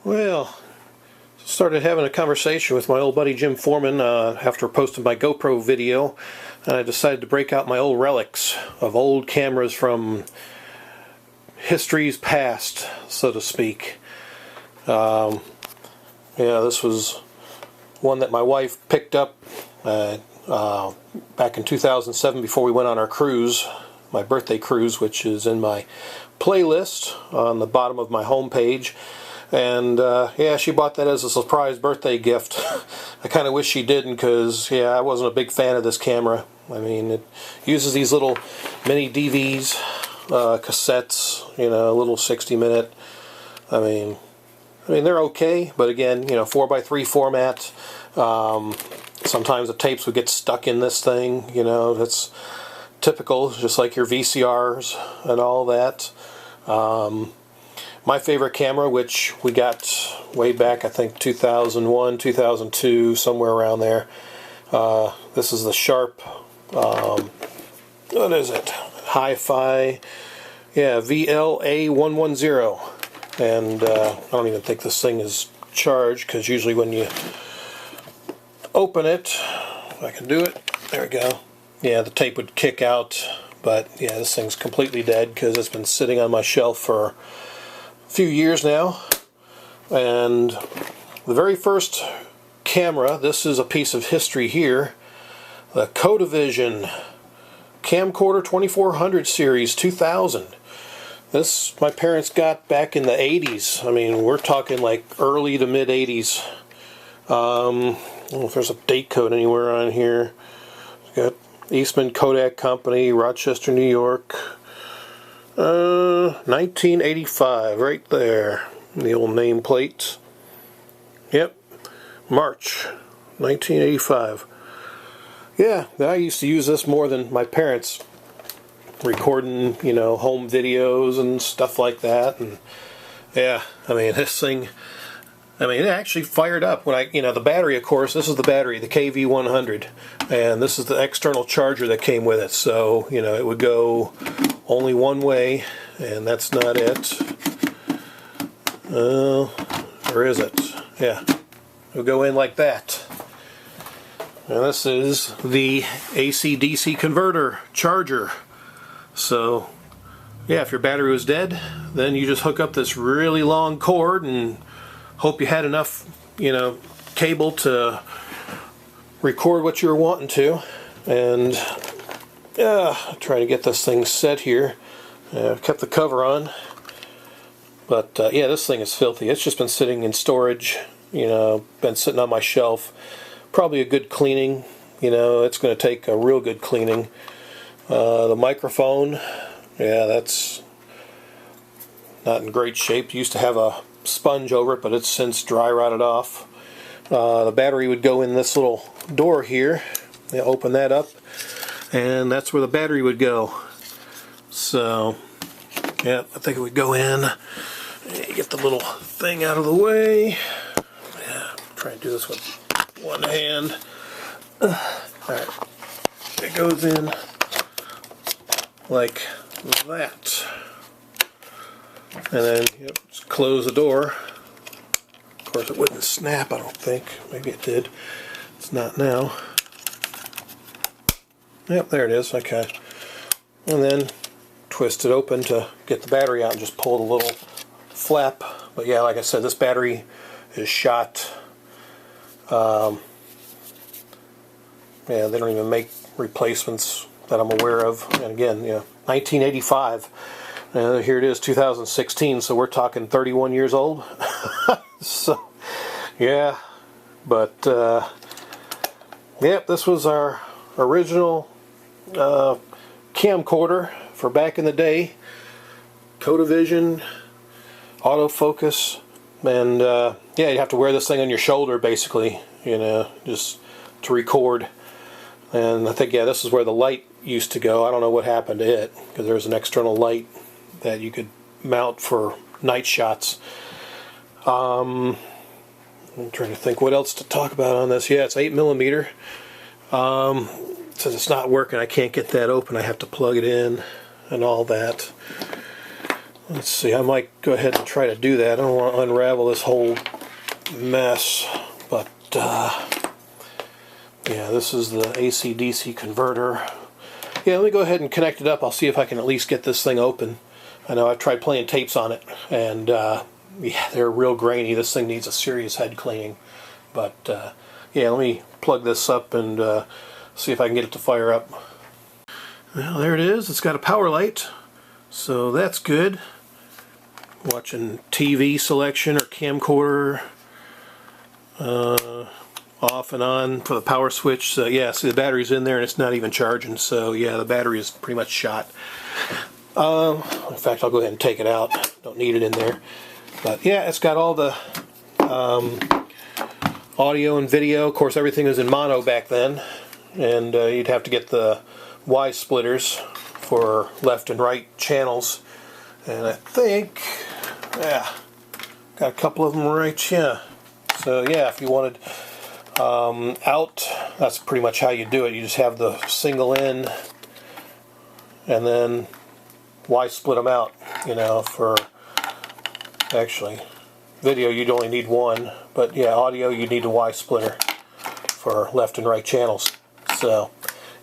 Well, started having a conversation with my old buddy Jim Foreman after posting my GoPro video, and I decided to break out my old relics of old cameras from history's past, so to speak. Yeah, this was one that my wife picked up back in 2007 before we went on our cruise, my birthday cruise, which is in my playlist on the bottom of my homepage. And yeah, she bought that as a surprise birthday gift. I kind of wish she didn't, because yeah, I wasn't a big fan of this camera. I mean, it uses these little mini DVs, cassettes, you know, a little 60-minute. I mean they're okay, but again, you know, 4x3 format. Sometimes the tapes would get stuck in this thing. You know, that's typical, just like your VCRs and all that. My favorite camera, which we got way back, I think 2001, 2002, somewhere around there. This is the Sharp, what is it? Hi-Fi, yeah, VLA110. And I don't even think this thing is charged, because usually when you open it, if I can do it, there we go. Yeah, the tape would kick out, but yeah, this thing's completely dead because it's been sitting on my shelf for few years now. And the very first camera, this is a piece of history here, the Kodavision Camcorder 2400 series 2000. This my parents got back in the 80s. I mean, we're talking like early to mid 80s. I don't know if there's a date code anywhere on here. Got Eastman Kodak Company, Rochester, New York. 1985, right there. The old nameplate. Yep, March 1985. Yeah, I used to use this more than my parents, recording, you know, home videos and stuff like that. And yeah, I mean, this thing, I mean, it actually fired up when you know, the battery, of course, this is the battery, the KV100, and this is the external charger that came with it. So, you know, it would go only one way, and that's not it. Or is it? Yeah, it'll go in like that. And this is the AC-DC converter charger. So, yeah, if your battery was dead, then you just hook up this really long cord and hope you had enough, you know, cable to record what you were wanting to. And trying to get this thing set here. I've kept the cover on, but yeah, this thing is filthy. It's just been sitting in storage, you know, been sitting on my shelf. Probably a good cleaning, you know, it's going to take a real good cleaning. The microphone, yeah, that's not in great shape. Used to have a sponge over it, but it's since dry rotted off. The battery would go in this little door here. You open that up, and that's where the battery would go. So, yeah, I think it would go in. Get the little thing out of the way. Yeah, try and do this with one hand. Alright, it goes in like that. And then, yep, just close the door. Of course, it wouldn't snap, I don't think. Maybe it did. It's not now. Yep, there it is. Okay. And then twist it open to get the battery out and just pull the little flap. But yeah, like I said, this battery is shot. Yeah, they don't even make replacements that I'm aware of. And again, yeah, 1985. Here it is, 2016, so we're talking 31 years old. So, yeah. But, yep, this was our original camcorder for back in the day. Kodavision, autofocus, and yeah, you have to wear this thing on your shoulder basically, you know, just to record. And I think, yeah, this is where the light used to go. I don't know what happened to it, because there's an external light that you could mount for night shots. I'm trying to think what else to talk about on this. Yeah, it's 8mm. Since it's not working, I can't get that open. I have to plug it in and all that. Let's see, I might go ahead and try to do that. I don't want to unravel this whole mess, but yeah, this is the AC-DC converter. Yeah, let me go ahead and connect it up. I'll see if I can at least get this thing open. I know I've tried playing tapes on it, and yeah, they're real grainy. This thing needs a serious head cleaning. But yeah, let me plug this up and see if I can get it to fire up. Well, there it is. It's got a power light, so that's good. Watching TV selection or camcorder, off and on for the power switch. So yeah, see the battery's in there and it's not even charging, so yeah, the battery is pretty much shot. In fact, I'll go ahead and take it out. Don't need it in there. But yeah, it's got all the audio and video. Of course, everything was in mono back then, and you'd have to get the Y splitters for left and right channels. And I think, yeah, got a couple of them right here. So yeah, if you wanted out, that's pretty much how you do it. You just have the single in, and then Y split them out. You know, for actually video you'd only need one, but yeah, audio you need a Y splitter for left and right channels. So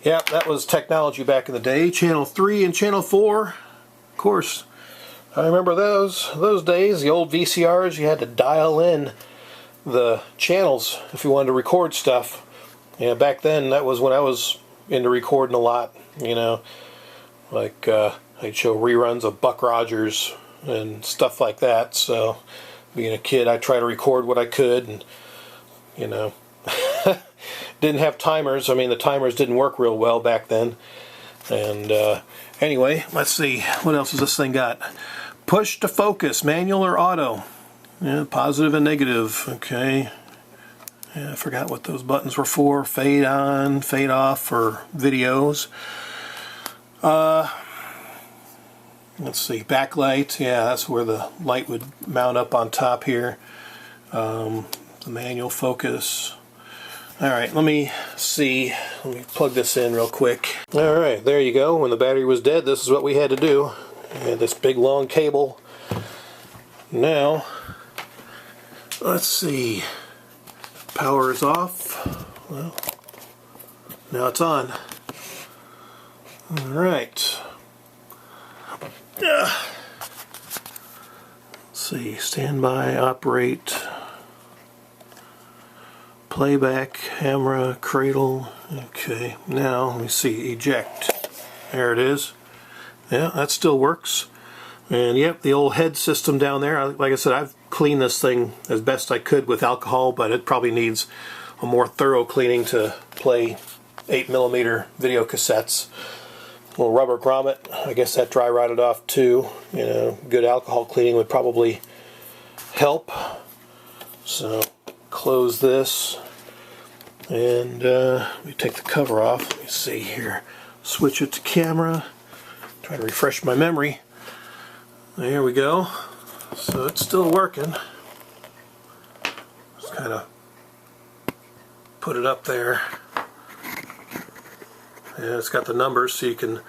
yeah, that was technology back in the day. Channel 3 and Channel 4, of course, I remember those days. The old VCRs, you had to dial in the channels if you wanted to record stuff. Yeah, back then, that was when I was into recording a lot, you know, like I'd show reruns of Buck Rogers and stuff like that. So being a kid, I try to record what I could, and you know, didn't have timers. I mean, the timers didn't work real well back then. And anyway, let's see, what else has this thing got? Push to focus, manual or auto. Yeah, positive and negative. Okay. Yeah, I forgot what those buttons were for. Fade on, fade off for videos. Let's see, backlight. Yeah, that's where the light would mount up on top here. The manual focus. Alright, let me see. Let me plug this in real quick. Alright, there you go. When the battery was dead, this is what we had to do. We had this big long cable. Now, let's see. Power is off. Well, now it's on. Alright. Let's see. Standby, operate. Playback, camera, cradle. Okay, now let me see, eject. There it is. Yeah, that still works. And yep, the old head system down there. Like I said, I've cleaned this thing as best I could with alcohol, but it probably needs a more thorough cleaning to play 8mm video cassettes. A little rubber grommet, I guess that dry rotted off too. You know, good alcohol cleaning would probably help. So close this, and we take the cover off. Let me see here. Switch it to camera. Try to refresh my memory. There we go. So it's still working. Just kind of put it up there. And it's got the numbers so you can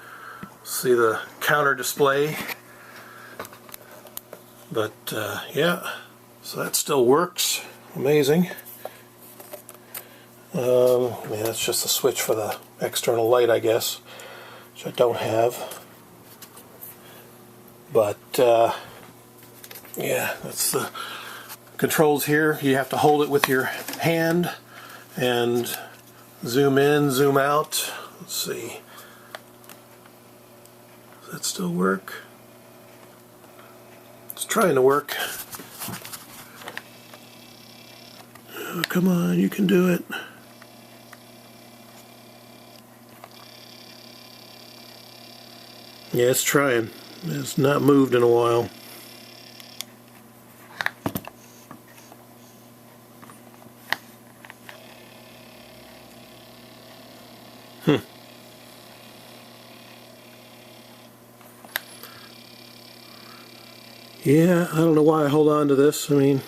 see the counter display. But yeah, so that still works. Amazing. Yeah, that's just a switch for the external light, I guess, which I don't have. But yeah, that's the controls here. You have to hold it with your hand and zoom in, zoom out. Let's see. Does that still work? It's trying to work. Oh, come on, you can do it. Yeah, it's trying. It's not moved in a while. Yeah, I don't know why I hold on to this. I mean,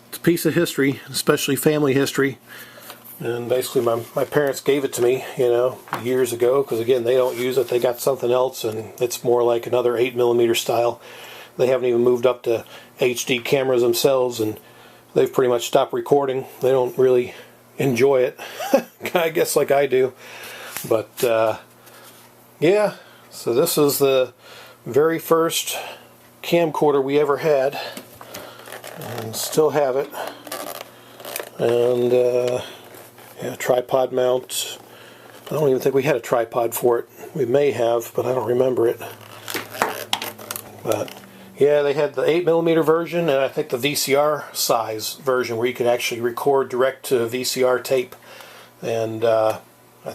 it's a piece of history, especially family history. And basically my parents gave it to me, you know, years ago, because again, they don't use it. They got something else, and it's more like another 8mm style. They haven't even moved up to HD cameras themselves, and they've pretty much stopped recording. They don't really enjoy it, I guess, like I do. But yeah, so this is the very first camcorder we ever had, and still have it. And yeah, tripod mount. I don't even think we had a tripod for it. We may have, but I don't remember it. But yeah, they had the 8mm version, and I think the VCR size version where you could actually record direct to VCR tape. And I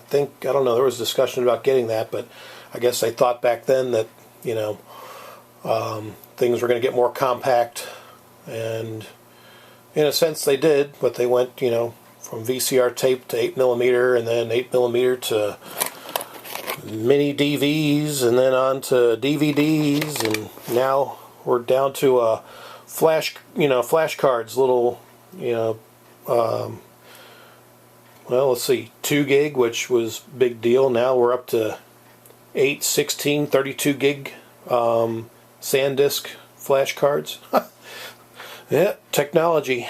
don't know, there was discussion about getting that, but I guess they thought back then that, you know, things were going to get more compact, and in a sense they did, but they went, you know, from VCR tape to 8mm, and then 8mm to mini DVs, and then on to DVDs, and now we're down to flash cards, little, you know, well, let's see, 2 gig, which was big deal. Now we're up to 8, 16, 32 gig SanDisk flash cards. Yeah, technology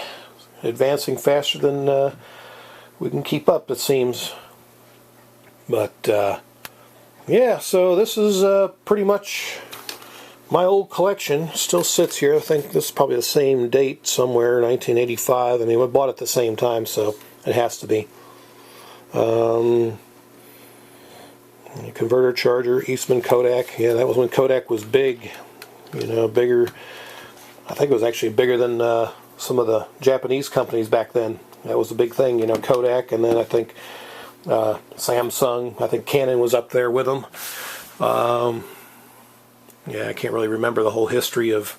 advancing faster than we can keep up, it seems. But yeah, so this is pretty much my old collection. Still sits here. I think this is probably the same date somewhere, 1985. I mean, we bought it at the same time, so it has to be. Converter charger, Eastman Kodak. Yeah, that was when Kodak was big. You know, bigger. I think it was actually bigger than some of the Japanese companies back then. That was the big thing, you know, Kodak, and then I think Samsung. I think Canon was up there with them. Yeah, I can't really remember the whole history of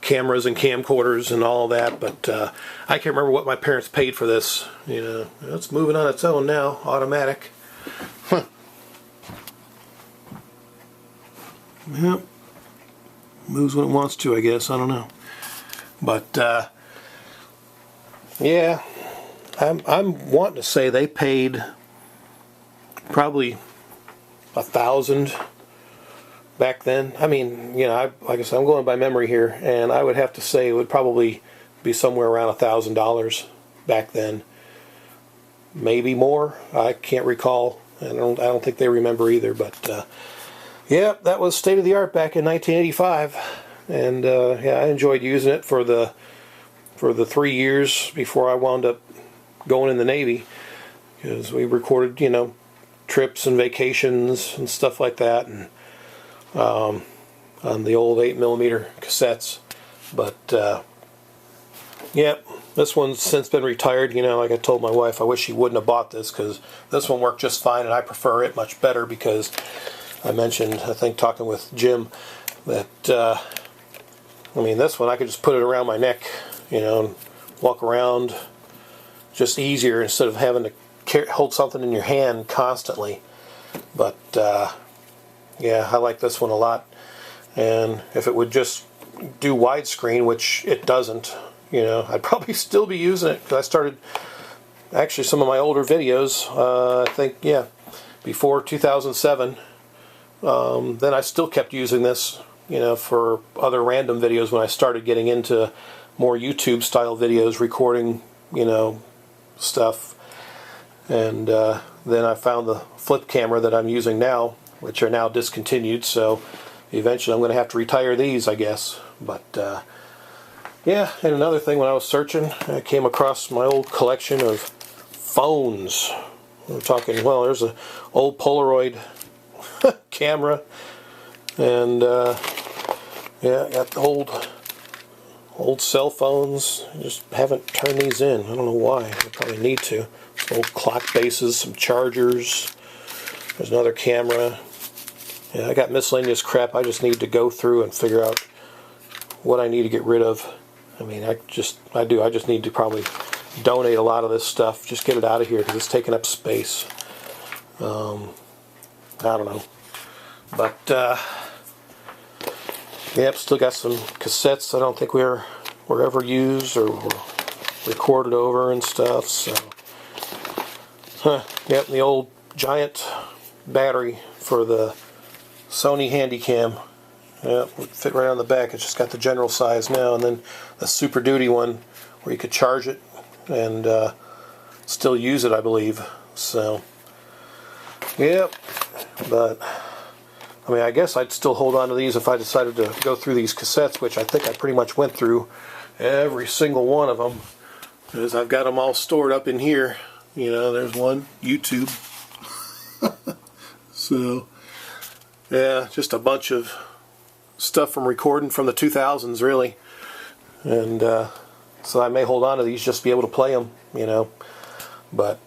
cameras and camcorders and all that, but I can't remember what my parents paid for this. You know, it's moving on its own now, automatic. Huh. Yep. Moves when it wants to, I guess. I don't know. But yeah, I'm wanting to say they paid probably $1,000 back then. I mean, you know, like I said, I'm going by memory here, and I would have to say it would probably be somewhere around $1,000 back then. Maybe more. I can't recall. I don't think they remember either. But yeah, that was state of the art back in 1985, and yeah, I enjoyed using it for the 3 years before I wound up going in the Navy, because we recorded, you know, trips and vacations and stuff like that, and on the old 8mm cassettes. But yeah, this one's since been retired. You know, like I told my wife, I wish she wouldn't have bought this, because this one worked just fine, and I prefer it much better, because I mentioned, I think talking with Jim, that I mean, this one I could just put it around my neck, you know, and walk around just easier instead of having to hold something in your hand constantly. But yeah, I like this one a lot, and if it would just do widescreen, which it doesn't, you know, I'd probably still be using it, because I started actually some of my older videos, I think, yeah, before 2007. Then I still kept using this, you know, for other random videos when I started getting into more YouTube style videos, recording, you know, stuff. And then I found the flip camera that I'm using now, which are now discontinued, so eventually I'm going to have to retire these, I guess. But yeah, and another thing, when I was searching, I came across my old collection of phones. We're talking, well, there's an old Polaroid camera, and yeah, I got the old cell phones. I just haven't turned these in. I don't know why. I probably need to. Some old clock bases, some chargers. There's another camera. Yeah, I got miscellaneous crap I just need to go through and figure out what I need to get rid of. I mean, I just need to probably donate a lot of this stuff. Just get it out of here, because it's taking up space. I don't know. But yep, still got some cassettes I don't think were ever used or were recorded over and stuff. So Yep, the old giant battery for the Sony Handycam. Yep, would fit right on the back. It's just got the general size now, and then the Super Duty one where you could charge it and still use it, I believe. So, yep. But I mean, I guess I'd still hold on to these if I decided to go through these cassettes, which I think I pretty much went through every single one of them, because I've got them all stored up in here. You know, there's one, YouTube. So, yeah, just a bunch of stuff from recording from the 2000s, really. And so I may hold on to these just to be able to play them, you know. But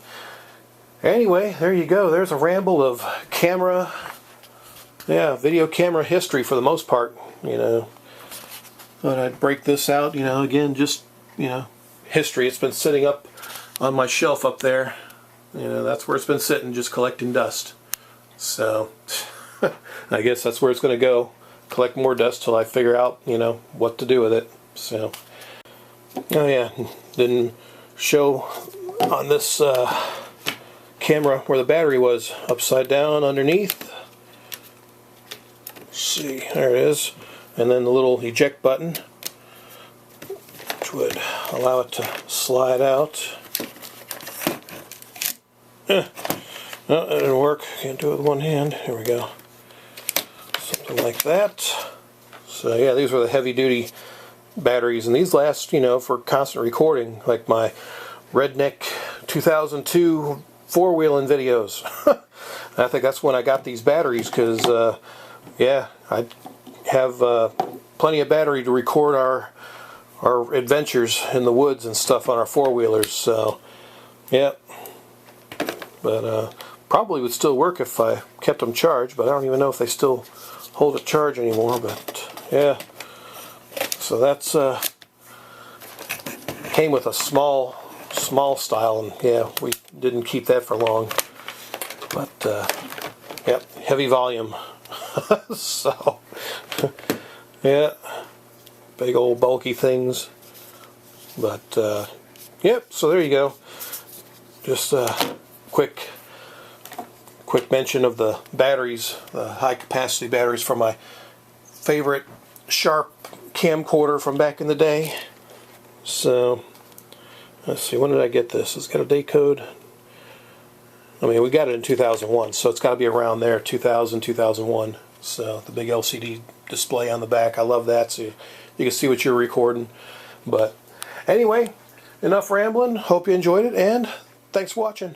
anyway, there you go. There's a ramble of camera, video camera history for the most part, you know. Thought I'd break this out, you know, again, just, you know, history. It's been sitting up on my shelf up there. You know, that's where it's been sitting, just collecting dust. So, I guess that's where it's going to go. Collect more dust till I figure out, you know, what to do with it. So, oh yeah, didn't show on this camera where the battery was, upside down underneath. Let's see, there it is. And then the little eject button, which would allow it to slide out. No, that didn't work. Can't do it with one hand. Here we go. Something like that. So yeah, these were the heavy duty batteries, and these last, you know, for constant recording, like my Redneck 2002 four-wheeling videos. I think that's when I got these batteries, because yeah, I have plenty of battery to record our adventures in the woods and stuff on our four-wheelers. So yeah, but probably would still work if I kept them charged, but I don't even know if they still hold a charge anymore. But yeah, so that's came with a small style, and yeah, we didn't keep that for long. But yeah, heavy volume. So yeah, big old bulky things. But yep, so there you go. Just a quick mention of the batteries, the high capacity batteries for my favorite Sharp camcorder from back in the day. So let's see, when did I get this? It's got a date code. I mean, we got it in 2001, so it's got to be around there, 2000, 2001. So the big LCD display on the back, I love that, so you can see what you're recording. But anyway, enough rambling. Hope you enjoyed it, and thanks for watching.